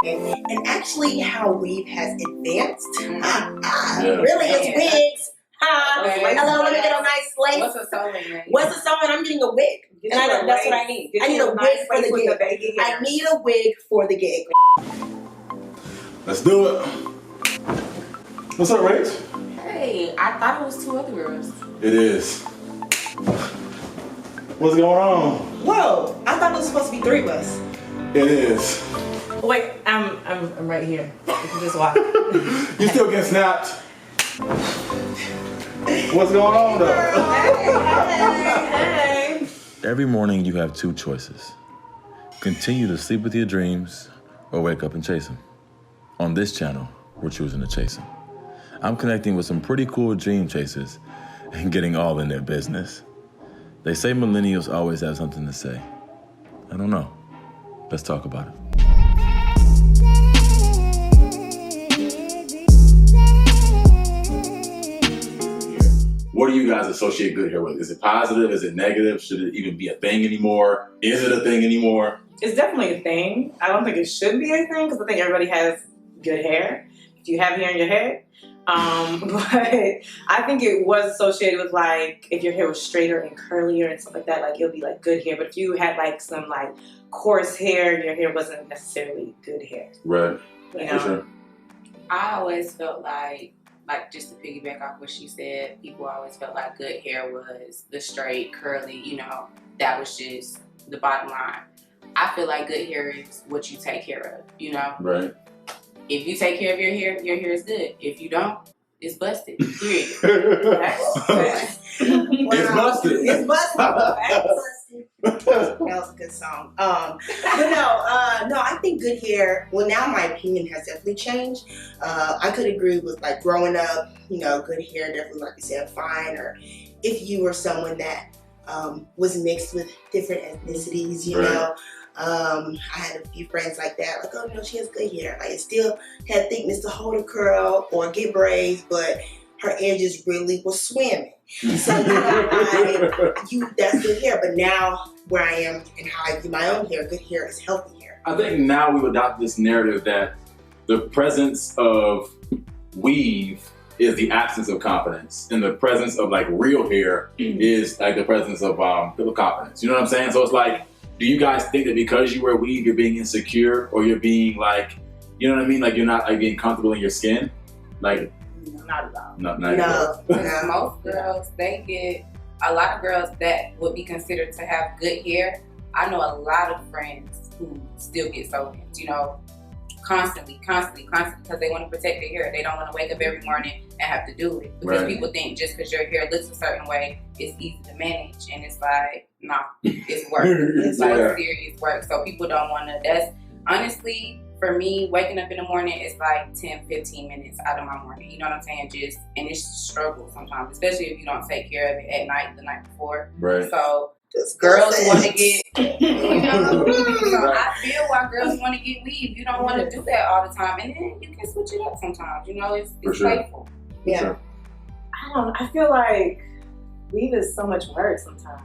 and actually how weave has advanced. Really, it's wigs. Hello, let me get a nice lace. What's a sewing? What's a sewing? I'm getting a wig. And that's what I need. I need a wig for the gig. I need a wig for the gig. Let's do it. What's up, Rach? Hey, I thought it was 2 other girls. It is. What's going on? Whoa, I thought it was supposed to be 3 of us. It is. Wait, I'm right here. You can just walk. You still get snapped. What's going on, though? Hey. Every morning you have 2 choices. Continue to sleep with your dreams or wake up and chase them. On this channel, we're choosing to chase them. I'm connecting with some pretty cool dream chasers and getting all in their business. They say millennials always have something to say. I don't know. Let's talk about it. What do you guys associate good hair with? Is it positive? Is it negative? Should it even be a thing anymore? Is it a thing anymore? It's definitely a thing. I don't think it should be a thing because I think everybody has good hair. If you have hair in your head. But I think it was associated with like if your hair was straighter and curlier and stuff like that, like it would be like good hair. But if you had like some like coarse hair, your hair wasn't necessarily good hair. Right. You For know? sure. I always felt like just to piggyback off what she said, people always felt like good hair was the straight, curly, you know, that was just the bottom line. I feel like good hair is what you take care of, you know? Right. If you take care of your hair is good. If you don't, it's busted. Period. It's busted. It's busted. That was a good song. But no, I think good hair, well now my opinion has definitely changed. I could agree with like growing up, you know, good hair definitely, like you said, fine. Or if you were someone that was mixed with different ethnicities, you know. I had a few friends like that, like, oh, you know, she has good hair. Like, it still had thickness to hold a curl or get braids, but her edges really was swimming. So, you know, that's good hair. But now, where I am and how I do my own hair, good hair is healthy hair. I think now we've adopted this narrative that the presence of weave is the absence of confidence, and the presence of like real hair is like the presence of confidence. You know what I'm saying? So it's like, do you guys think that because you wear weave, you're being insecure, or you're being like, you know what I mean? Like you're not like being comfortable in your skin? Like, Not at all. not at all. Most girls, they get, a lot of girls that would be considered to have good hair. I know a lot of friends who still get sew-ins, you know, constantly, because they want to protect their hair. They don't want to wake up every morning and have to do it. Because people think just because your hair looks a certain way, it's easy to manage. And it's like, nah, it's work. It's like serious work. So people don't want to, that's honestly, for me, waking up in the morning is like 10, 15 minutes out of my morning. You know what I'm saying? And it's a struggle sometimes, especially if you don't take care of it at night, the night before. Right. So girls want to get, you know, so I feel why girls want to get weave. You don't want to do that all the time. And then you can switch it up sometimes. You know, it's playful. Yeah. Sure. I feel like weave is so much work sometimes.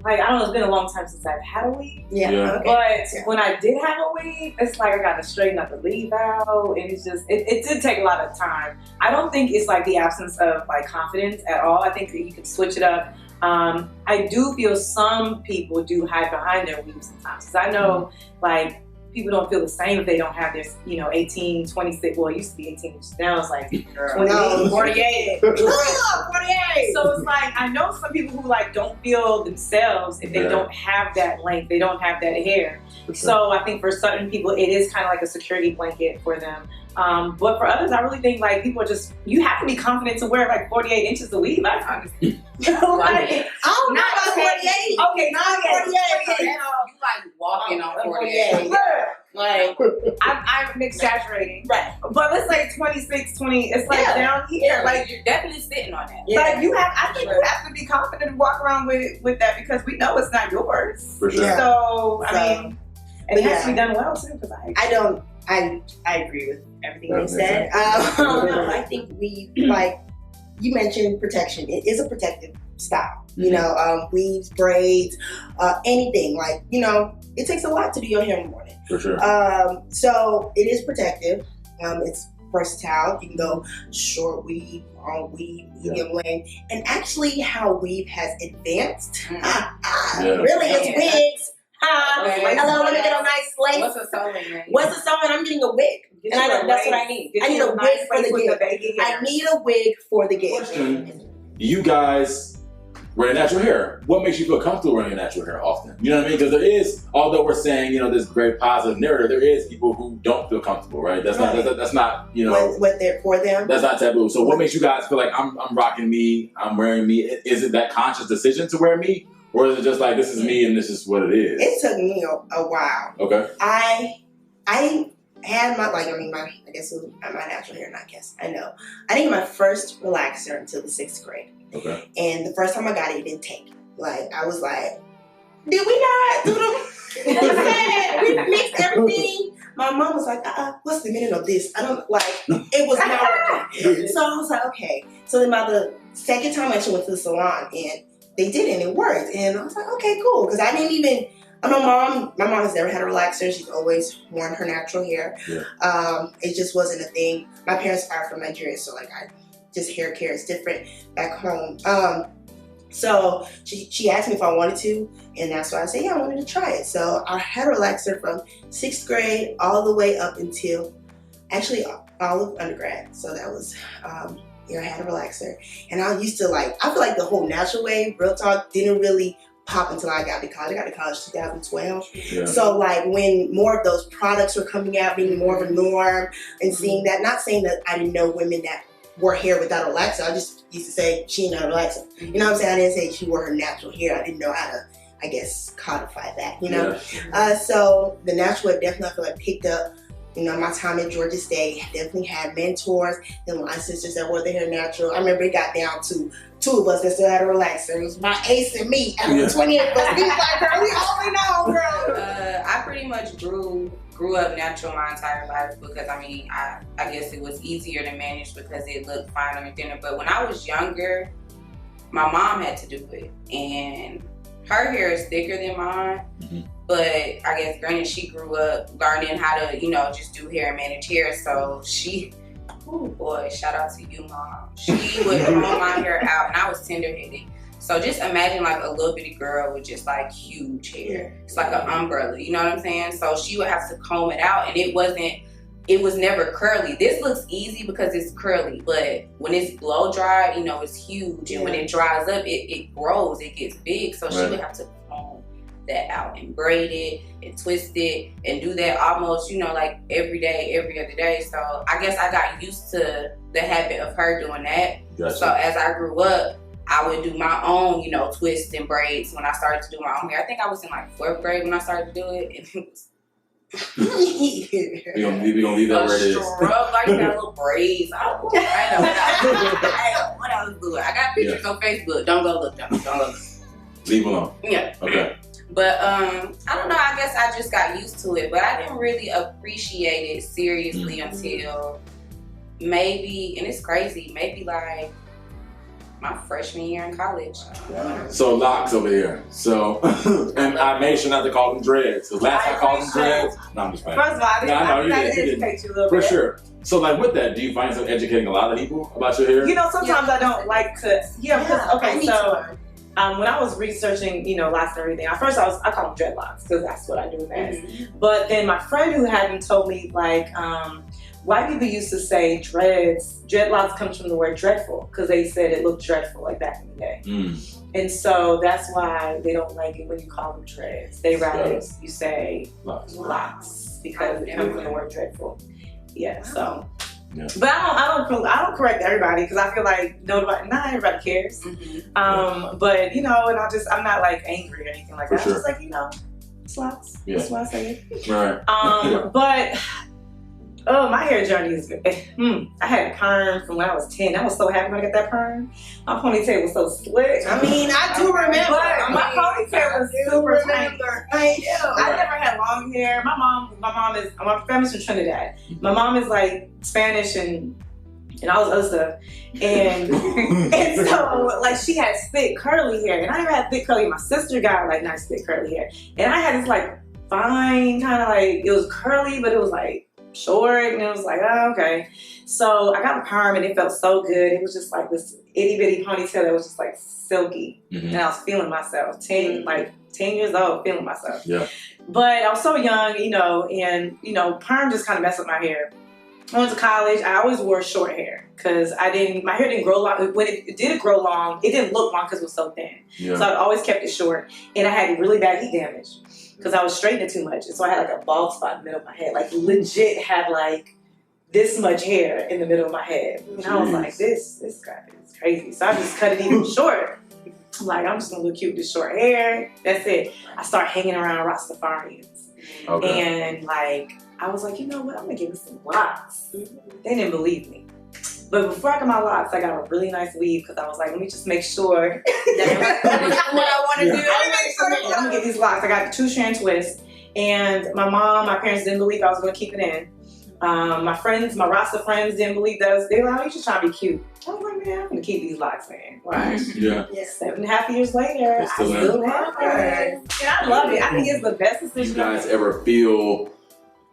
Like, I don't know, it's been a long time since I've had a weave. Yeah. But when I did have a weave, it's like I got to straighten up the leave out, and it's just, it did take a lot of time. I don't think it's like the absence of like confidence at all. I think that you can switch it up. I do feel some people do hide behind their weave sometimes. Because I know, like, people don't feel the same if they don't have their, you know, 18, 26, well, it used to be 18, now it's like 28, 48. 48. So it's like, I know some people who like don't feel themselves if they don't have that length, they don't have that hair. So I think for certain people, it is kind of like a security blanket for them. But for others, I really think like people are just, you have to be confident to wear like 48 inches of weave. I honestly. I don't know about 48. Okay, not 48. You like walking on 48. Like, I'm exaggerating. Right. But let's say 26, 20, it's like down here. Like, you're definitely sitting on that. Like, I think you have to be confident and walk around with that because we know it's not yours. For sure. Yeah. So, I mean, and it has to be done well too. Because I agree with everything you said. I think we, like you mentioned, protection. It is a protective style. You know, weaves, braids, anything. Like, you know, it takes a lot to do your hair in the morning. For sure. So it is protective. It's versatile. You can go short weave, long weave, medium length. And actually how weave has advanced, really it's wigs. Hello, let me get a nice lace. What's a sewing, man? What's a sewing? I'm getting a wig. And that's what I need. I need a wig for the gig. I need a wig for the gig. Question. You guys wear natural hair. What makes you feel comfortable wearing your natural hair often? You know what I mean? Because there is, although we're saying, you know, this very positive narrative, there is people who don't feel comfortable, right? That's not, you know, what they're for them. That's not taboo. So what makes you guys feel like I'm rocking me, I'm wearing me? Is it that conscious decision to wear me? Or is it just like, this is me and this is what it is? It took me a while. Okay. I had my, I guess it was my natural hair, not guess. I know. I didn't get my first relaxer until the 6th grade. Okay. And the first time I got it, it didn't take. Like, I was like, did we not do them? You know what I'm saying? We mixed everything. My mom was like, what's the meaning of this? I don't, like, it was not working. So I was like, okay. So then by the second time I actually went to the salon and they did it and it worked. And I was like, okay, cool. Because I didn't even, my mom has never had a relaxer. She's always worn her natural hair. Yeah. It just wasn't a thing. My parents are from Nigeria, so like just hair care is different back home. So she asked me if I wanted to, and that's why I said, yeah, I wanted to try it. So I had a relaxer from 6th grade all the way up until, actually all of undergrad. So that was, I had a relaxer. And I used to I feel like the whole natural wave, real talk, didn't really pop until I got to college. I got to college 2012. Yeah. So like when more of those products were coming out, being more of a norm and seeing that, not saying that I didn't know women that wore hair without a relaxer. I just used to say she didn't have a relaxer. You know what I'm saying? I didn't say she wore her natural hair. I didn't know how to, I guess, codify that, you know? Yeah. So the natural wave definitely, I feel like, picked up. You know, my time at Georgia State, definitely had mentors and my sisters that wore their hair natural. I remember it got down to 2 of us that still had a relaxer. It was my ace and me. Out of the 28 of us, we was like, girl, we only know, girl. I pretty much grew up natural my entire life because, I mean, I guess it was easier to manage because it looked fine on the dinner. But when I was younger, my mom had to do it. And her hair is thicker than mine. Mm-hmm. But I guess, granted, she grew up learning how to, you know, just do hair and manage hair. So she, oh boy, shout out to you, Mom. She would comb my hair out, and I was tender-headed. So just imagine like a little bitty girl with just like huge hair. It's like an umbrella, you know what I'm saying? So she would have to comb it out, and it was never curly. This looks easy because it's curly, but when it's blow dry, you know, it's huge. And when it dries up, it grows, it gets big. So she would have to comb that out and braid it and twist it and do that almost, you know, like every day, every other day. So I guess I got used to the habit of her doing that. Gotcha. So as I grew up, I would do my own, you know, twists and braids when I started to do my own hair. I think I was in like 4th grade when I started to do it, and it was we gonna leave that where it is. Like that little braids. I don't know what I was doing. I got pictures on Facebook. Don't go look. Don't go look. Leave alone. Yeah. Okay. But I don't know. I guess I just got used to it, but I didn't really appreciate it seriously until maybe, and it's crazy, maybe like my freshman year in college. So locks over here. So, and I made sure not to call them dreads. Because last I called them dreads. No, I'm just playing. First of all, I educate you a little bit. For sure. So like with that, do you find yourself educating a lot of people about your hair? You know, sometimes I don't like to. When I was researching, you know, locks and everything, at first I call them dreadlocks because that's what I do best. Mm-hmm. But then my friend who hadn't told me, like, white people used to say dreadlocks comes from the word dreadful because they said it looked dreadful, like back in the day. Mm. And so that's why they don't like it when you call them dreads. They rather you say locks because it comes from the word dreadful. Yeah, so. Yeah. But I don't correct everybody because I feel like not everybody cares. Mm-hmm. But you know, and I'm not like angry or anything like that. I'm just like, you know, it's locks. Yeah. That's why I say it. Right. But my hair journey is good. I had a perm from when I was 10. I was so happy when I got that perm. My ponytail was so slick. I mean, I do remember. My ponytail was super tight. I never had long hair. My family's from Trinidad. My mom is like Spanish and and all this other stuff. And so like she had thick curly hair, and I never had thick curly hair. My sister got like nice thick curly hair, and I had this like fine kind of like, it was curly, but it was like short, and it was like, oh, okay. So I got a perm, and it felt so good. It was just like this itty bitty ponytail that was just like silky, and I was feeling myself. 10 years old, feeling myself. Yeah. But I was so young, and perm just kind of messed up my hair. I went to college. I always wore short hair because my hair didn't grow long. When it did grow long, it didn't look long because it was so thin. Yeah. So I always kept it short, and I had really bad heat damage because I was straightening too much, and so I had like a bald spot in the middle of my head, like legit had like this much hair in the middle of my head, and I was like, this guy is crazy. So I just cut it even short. I'm like, I'm just gonna look cute with this short hair. That's it. I start hanging around Rastafarians, and like I was like, you know what? I'm gonna give it some locks. They didn't believe me. But before I got my locks, I got a really nice weave because I was like, let me just make sure that's what I want to do. I'm gonna get these locks. I got the 2-strand twist, and my parents didn't believe I was gonna keep it in. My friends, my Rasta friends didn't believe that. They were like, oh, you just trying to be cute. I was like, man, I'm gonna keep these locks, man. Right. Yeah. 7.5 years later, I still have them. And I love it. I think it's the best decision. You guys ever feel,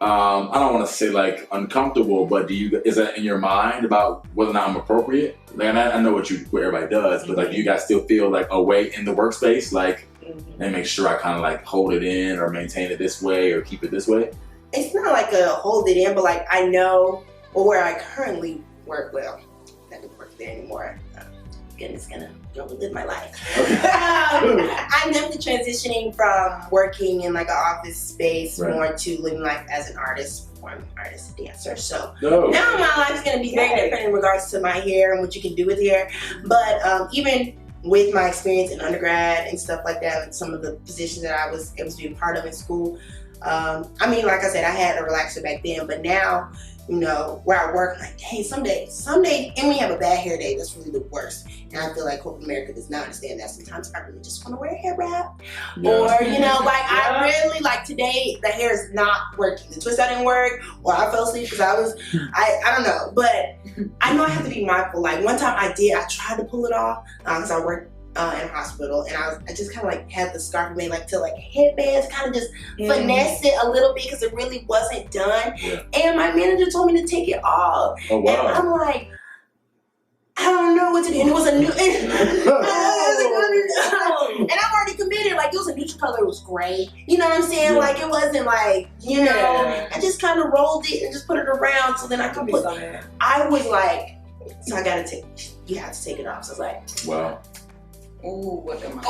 I don't want to say like uncomfortable, but is that in your mind about whether or not I'm appropriate? Like, and I know what everybody does, but like, do you guys still feel like a way in the workspace? Like, and make sure I kind of like hold it in or maintain it this way or keep it this way? It's not like a hold it in, but like I know where I currently work. Well, I don't work there anymore. Goodness, gonna live my life. Okay. I'm definitely transitioning from working in like an office space more to living life as an artist, performing artist, dancer. So now my life's gonna be very different in regards to my hair and what you can do with hair. But even with my experience in undergrad and stuff like that, and some of the positions that I was able to be a part of in school. I mean, like I said, I had a relaxer back then, but now, where I work, I'm like, dang, someday, and we have a bad hair day, that's really the worst. And I feel like corporate America does not understand that. Sometimes I really just want to wear a hair wrap. Yeah. Or, I really, like today, the hair is not working. The twist didn't work, or I fell asleep because I don't know. But I know I have to be mindful. Like one time I tried to pull it off because I worked in a hospital, and I just kind of like had the scarf made like to like headbands, kind of just finesse it a little bit because it really wasn't done. Yeah. And my manager told me to take it off. Oh wow! And I'm like, I don't know what to do. And it was a new, and I'm already committed. Like it was a neutral color. It was gray. You know what I'm saying? Yeah. Like it wasn't like I just kind of rolled it and just put it around so then I could put. I was like, so you have to take it off. So I was like, wow. Ooh, what am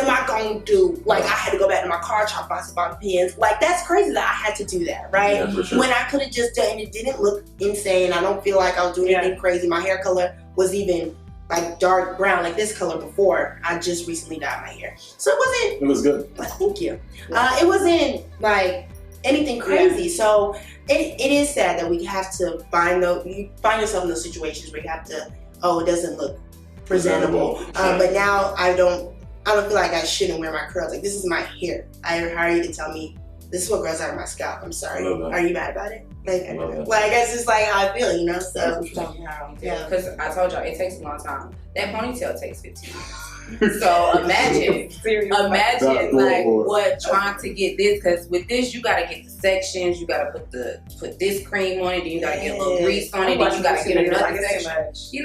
I gonna do? Like I had to go back to my car, chop off some pins. Like that's crazy that I had to do that, right? Yeah, for sure. When I could have just done, and it didn't look insane. I don't feel like I was doing anything crazy. My hair color was even like dark brown, like this color before. I just recently dyed my hair, so it wasn't. It was good. Thank you. It wasn't like anything crazy. Yeah. So it is sad that we have to you find yourself in those situations where you have to. Oh, it doesn't look presentable. But now I don't feel like I shouldn't wear my curls. Like this is my hair. I hire you to tell me this is what grows out of my scalp. I'm sorry. Are you mad about it? Like it's just like how I feel, So yeah, because I told y'all it takes a long time. That ponytail takes 15 minutes. So imagine like what trying to get this, because with this you gotta get the sections, you gotta put this cream on it, then you gotta get a little grease on it, then you gotta get another section.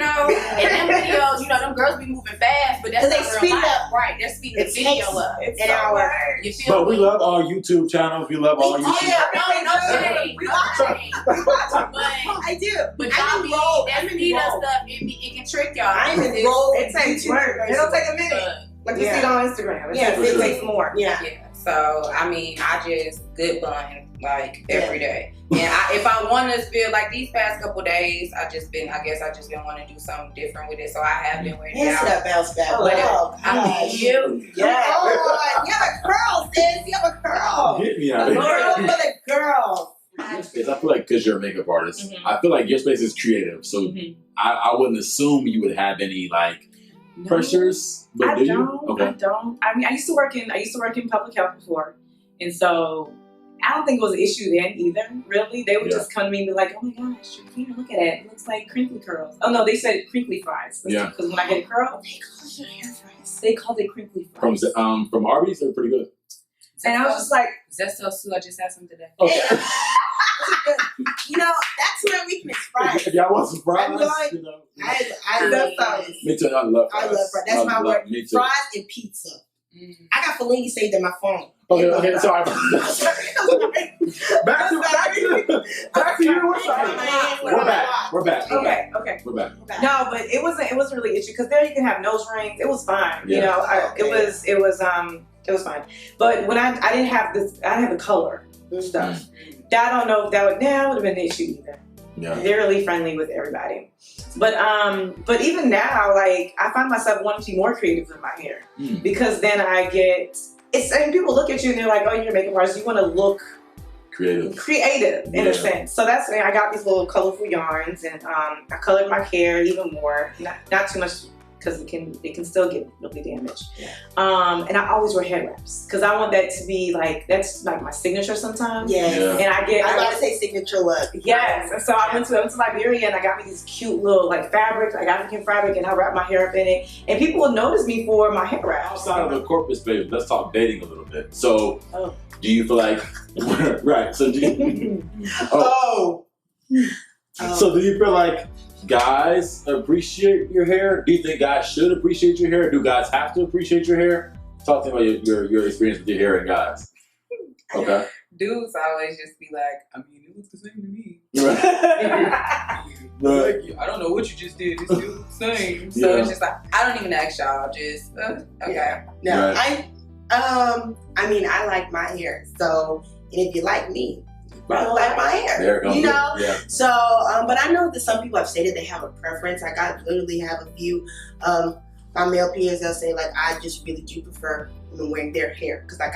And them videos, them girls be moving fast, but that's they speed up. Right, they're speeding the video up. It's an hour. But we love all YouTube channels. We love all YouTube. No shade. I do. But y'all be that speed up stuff. It can trick y'all. I'm enrolled. It takes work. It'll take a minute. Like you see it on Instagram. It takes more. Yeah. So I mean, I just good bun like every day. And if I want to feel like these past couple days, I guess I just been wanting to do something different with it. So I have been wearing it out. That bounce back. I mean, you. Yeah. Oh, you have a curl, sis. You have a curl. Get me out of here. Girl for the girl. I feel like because you're a makeup artist, I feel like your space is creative. So I wouldn't assume you would have any like pressures. But I don't. I mean, I used to work in public health before, and so I don't think it was an issue then either, really. They would just come to me and be like, oh my gosh, your hair, look at it. It looks like crinkly curls. Oh no, they said crinkly fries. Yeah. Because when I get a curl, they call it your hair fries. They called it crinkly fries. From Arby's, they're pretty good. And I was just like, Zesto Sue, I just had some today. Okay. You know, that's where we can express. If y'all want some fries, I'm going- you know. I love fries. Me too, I love fries. I love fries. That's my word. Me too. Fries and pizza. I got Fellini saved in my phone. Okay, sorry. back to you. We're back. okay. We're back. No, but it wasn't really an issue because there you can have nose rings. It was fine. Yeah. You know, it was fine. But when I didn't have this, I didn't have the color stuff. I don't know if that would have been an issue either. Yeah. They're really friendly with everybody. But even now, like I find myself wanting to be more creative with my hair because then I get and people look at you and they're like, oh, you're a makeup artist. You want to look creative in a sense. So that's I got these little colorful yarns and I colored my hair even more. Not too much because it can still get really damaged. And I always wear head wraps because I want that to be like that's like my signature sometimes. Yes. And I gotta say signature look. Yes. And so I went to Liberia and I got me these cute little like fabrics, like African fabric, and I wrapped my hair up in it. And people will notice me for my hair wraps. Outside of the corporate space, let's talk dating a little bit. So, do you feel like right? So do you? So do you feel like guys appreciate your hair? Do you think guys should appreciate your hair? Do guys have to appreciate your hair? Talk to me about your experience with your hair and guys. Okay. Dudes always just be like, I mean, it looks the same to me. Right. Like, I don't know what you just did. It still looks the same. So it's just like, I don't even ask y'all. Just, okay. No, Right. I mean, I like my hair. So, and if you like me, Right. you like my hair. There it goes. You know? Yeah. So, but I know that some people have stated they have a preference. Like, I literally have a few, my male peers, they'll say, like, I just really do prefer women wearing their hair. Because, like,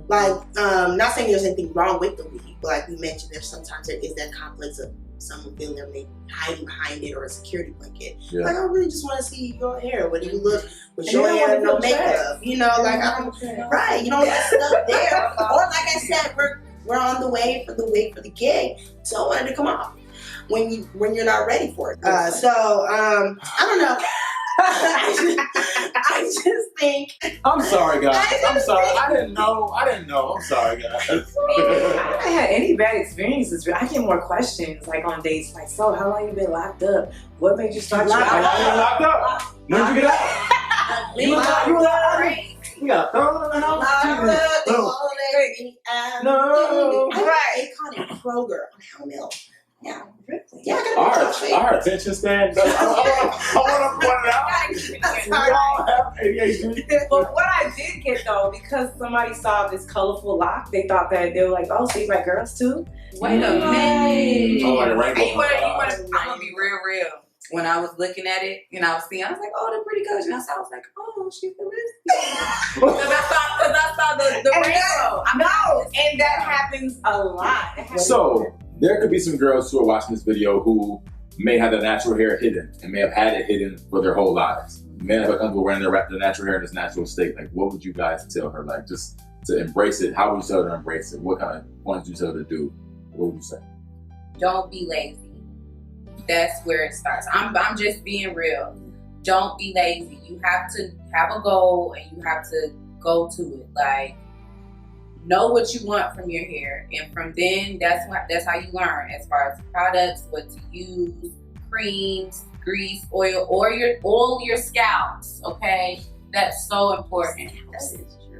not saying there's anything wrong with the weave, but like we mentioned, sometimes there is that complex of someone feeling they're maybe hiding behind it or a security blanket. Yeah. Like, I really just want to see your hair. What do you look with your hair and no makeup? You know, like, I don't, right, you don't want stuff there. Or, like I said, we're on the way for the gig, so I wanted to come off when you're not ready for it. I don't know. I just think. I'm sorry, guys. I'm sorry. I didn't know. I'm sorry, guys. I haven't had any bad experiences. I get more questions like on dates, like, so how long you been locked up? What made you start How long you been locked up? When did you get out? You was out. You got thrown in the house. No. They call it Kroger on How Milk. Yeah, really. Yeah, I got our attention span. I want to point it out. We all have ADHD. But what I did get though, because somebody saw this colorful lock, they thought that they were like, oh, so you like girls too? Wait a minute. Oh, like a rainbow. I'm gonna be real. When I was looking at it and I was seeing, I was like, oh, they're pretty good. And I was like, oh, she's the lesbian. Because I saw the rainbow. And that happens a lot. So there could be some girls who are watching this video who may have their natural hair hidden and may have had it hidden for their whole lives. May have come to wearing their natural hair in its natural state. Like, what would you guys tell her? Like, just to embrace it. How would you tell her to embrace it? What kind of points would you tell her to do? What would you say? Don't be lazy. That's where it starts. I'm just being real. Don't be lazy. You have to have a goal and you have to go to it. Like, know what you want from your hair, and from then that's how you learn as far as products, what to use, creams, grease, oil, or your scalps. Okay, that's so important.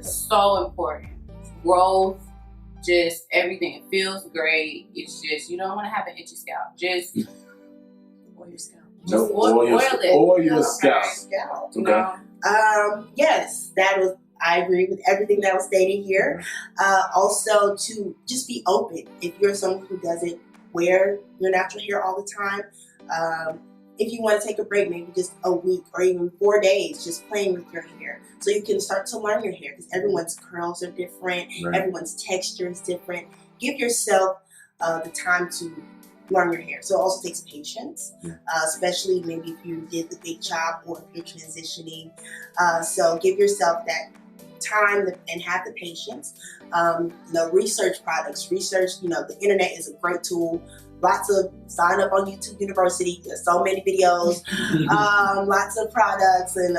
So important. Growth, just everything. It feels great. It's just you don't want to have an itchy scalp. Just oil your scalp. No, oil your scalp. Okay. Yes, that was. I agree with everything that was stated here. Also, to just be open. If you're someone who doesn't wear your natural hair all the time, if you want to take a break, maybe just a week or even 4 days, just playing with your hair, so you can start to learn your hair. Because everyone's curls are different, everyone's texture is different. Give yourself the time to learn your hair. So it also takes patience, especially maybe if you did the big chop or if you're transitioning. So give yourself that time and have the patience. Research products, the internet is a great tool. Sign up on YouTube University. There's so many videos, lots of products and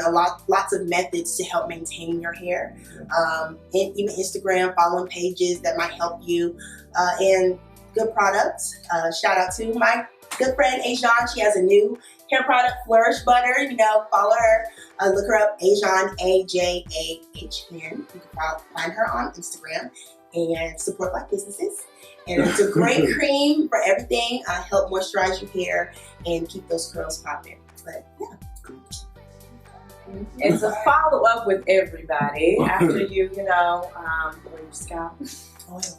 lots of methods to help maintain your hair. And even Instagram, following pages that might help you. And good products. Shout out to my good friend Ajan. She has a new hair product, Flourish Butter. Follow her. Look her up, Ajan, AJAHN. You can find her on Instagram and support Black businesses. And it's a great cream for everything. Help moisturize your hair and keep those curls popping. But yeah. And to follow up with everybody after you, wear your scalp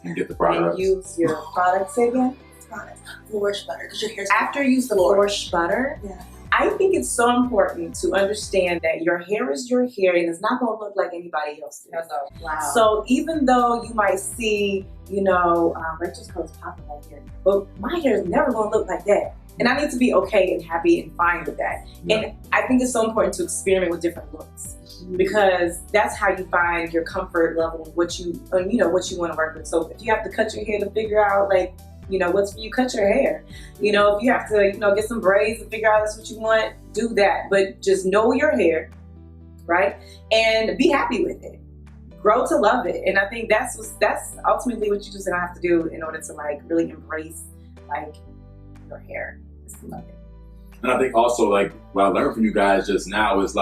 And get the product. and use your products again. Flourish Butter, because your hair's After you use the Flourish Butter, Yeah. I think it's so important to understand that your hair is your hair and it's not going to look like anybody else's. Wow. So even though you might see, Rachel's curls popping right here, but my hair is never going to look like that. And I need to be okay and happy and fine with that. Yeah. And I think it's so important to experiment with different looks because that's how you find your comfort level and what you want to work with. So if you have to cut your hair to figure out what's for you, cut your hair. If you have to, get some braids and figure out that's what you want, do that. But just know your hair, right? And be happy with it. Grow to love it. And I think that's ultimately what you're just gonna have to do in order to really embrace your hair. Just love it. And I think also what I learned from you guys just now is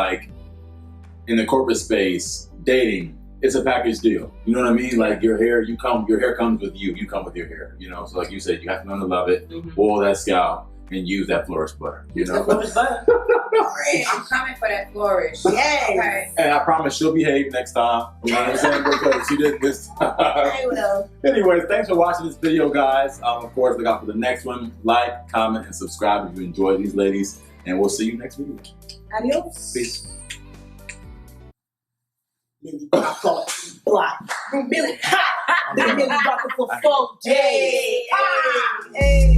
in the corporate space, dating, it's a package deal. You know what I mean? Your hair comes with you. You come with your hair. So like you said, you have to learn to love it, oil that scalp, and use that Flourish Butter. The Flourish Butter. I'm coming for that Flourish. Yes. Okay. And I promise she'll behave next time. You know what I'm saying? Because she didn't this time. I will. Anyways, thanks for watching this video, guys. Of course, look out for the next one. Like, comment, and subscribe if you enjoyed these ladies. And we'll see you next video. Adios. Peace. Millie Block. Millie hot. Millie Block for 4 days. Hey.